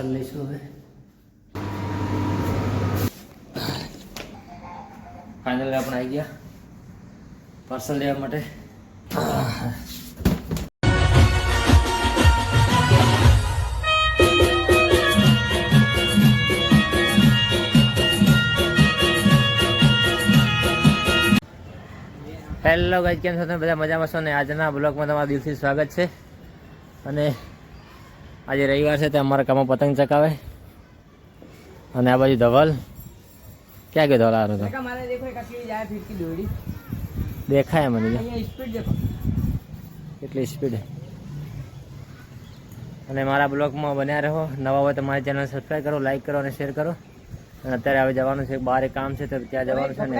Parcel લઈશું હવે. Finally આપણે આવી ગયા પાર્સલ લેવા માટે. હેલો ગાઈઝ, કેમ છો તમે બધા? મજામાં છો ને? આજના બ્લોગમાં તમારું દિલથી સ્વાગત છે. અને આજે રવિવાર છે, તે અમારા કામમાં પતંગ ચકાવે. અને આ બાજુ ધવલ ક્યાં ગયો? ધવલ આવ્યો હતો, દેખાય મને કેટલી સ્પીડ. અને મારા બ્લોગમાં બન્યા રહો. નવા હોય તો મારી ચેનલ સબસ્ક્રાઈબ કરો, લાઈક કરો અને શેર કરો. અને અત્યારે હવે જવાનું છે, બહાર એક કામ છે તો ત્યાં જવાનું છે ને.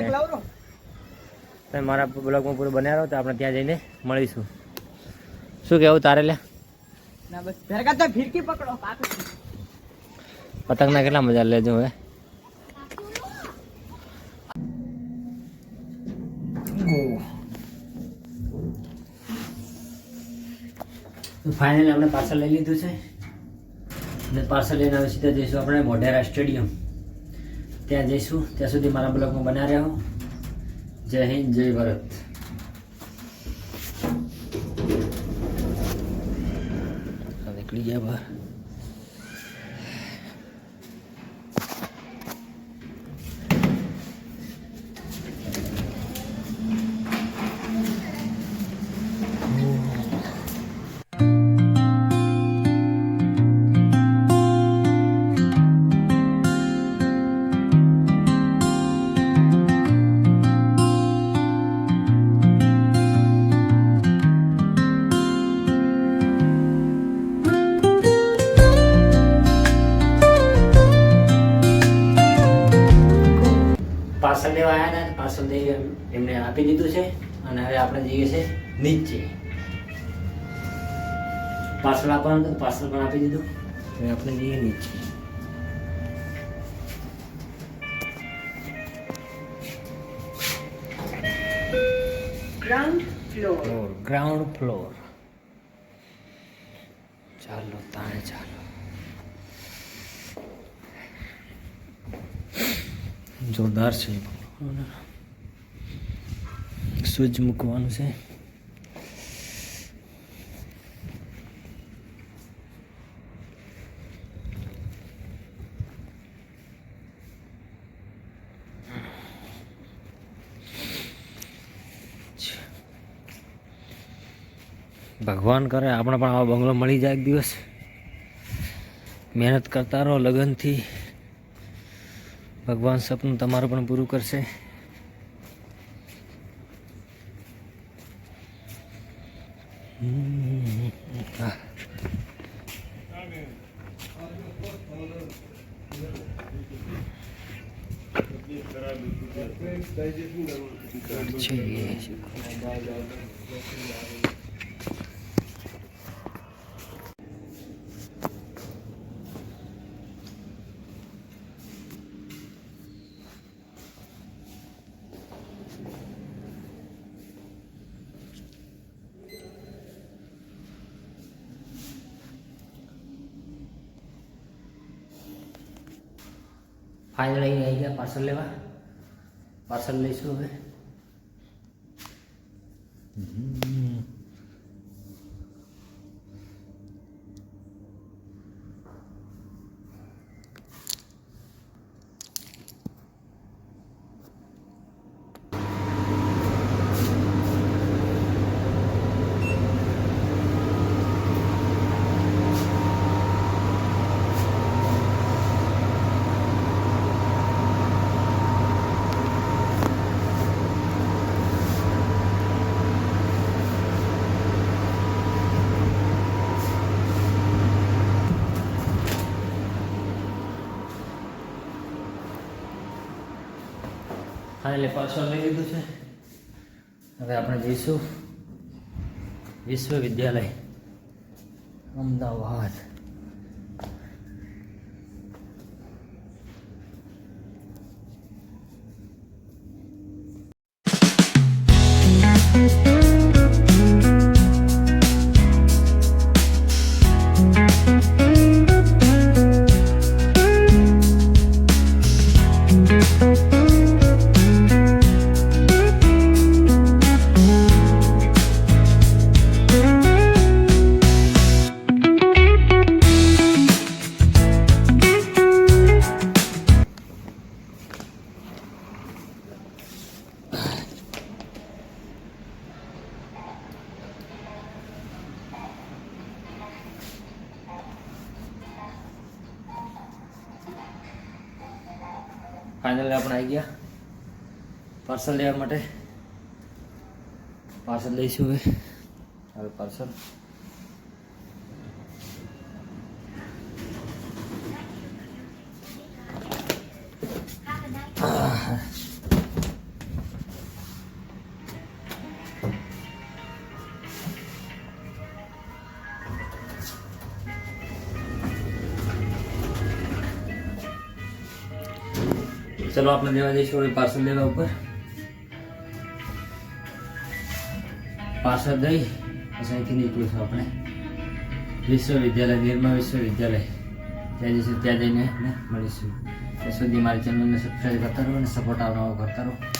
તમે મારા બ્લોગમાં પૂરું બન્યા રહો તો આપણે ત્યાં જઈને મળીશું. શું કહેવું તારે? લે પતંગના કેટલા મજા લેજો હવે. ફાઇનલી આપણે પાર્સલ લઈ લીધું છે અને પાર્સલ લઈને હવે સીધા જઈશું આપણે મોઢેરા સ્ટેડિયમ. ત્યાં જઈશું. ત્યાં સુધી મારા બ્લોગમાં બન્યા રહો. જય હિન્દ, જય ભારત. નીકળી ગયા બહાર. પાર્સલ લેવા આવ્યા હતા, પાર્સલ દઈ એમને આપી દીધું છે. અને હવે આપણે જઈએ છીએ નીચે. પાર્સલ આપવાનું હતું, પાર્સલ પણ આપી દીધું. હવે આપણે જઈએ નીચે. Ground floor. ચાલો તાણે ચાલો. જોરદાર છે. સ્વિચ મૂકવાનું છે. ભગવાન કરે આપણે પણ આવો બંગલો મળી જાય એક દિવસ. મહેનત કરતા રહો લગનથી. ભગવાન સપનું તમારું પણ પૂરું કરશે. ફાઇનલી આવી ગયા પાર્સલ લેવા. પાર્સલ લઈશું હવે. ફાઇનલી પાર્સલ લઈ લીધું છે. હવે આપણે જઈશું વિશ્વવિદ્યાલય અમદાવાદ. ફાઇનલી આપણે આવી ગયા પાર્સલ લેવા માટે. પાર્સલ લઈશું હવે પાર્સલ. ચલો આપણે લેવા જઈશું હવે પાર્સલ લેવા ઉપર. પાર્સલ દઈ પછી અહીંથી નીકળીશું આપણે વિશ્વવિદ્યાલય, નિરમા વિશ્વવિદ્યાલય. ત્યાં જઈશું, ત્યાં જઈને મળીશું. ત્યાં સુધી મારી ચેનલને સબસ્ક્રાઈબ કરતા રહો અને સપોર્ટ આવવાનો કરતા રહો.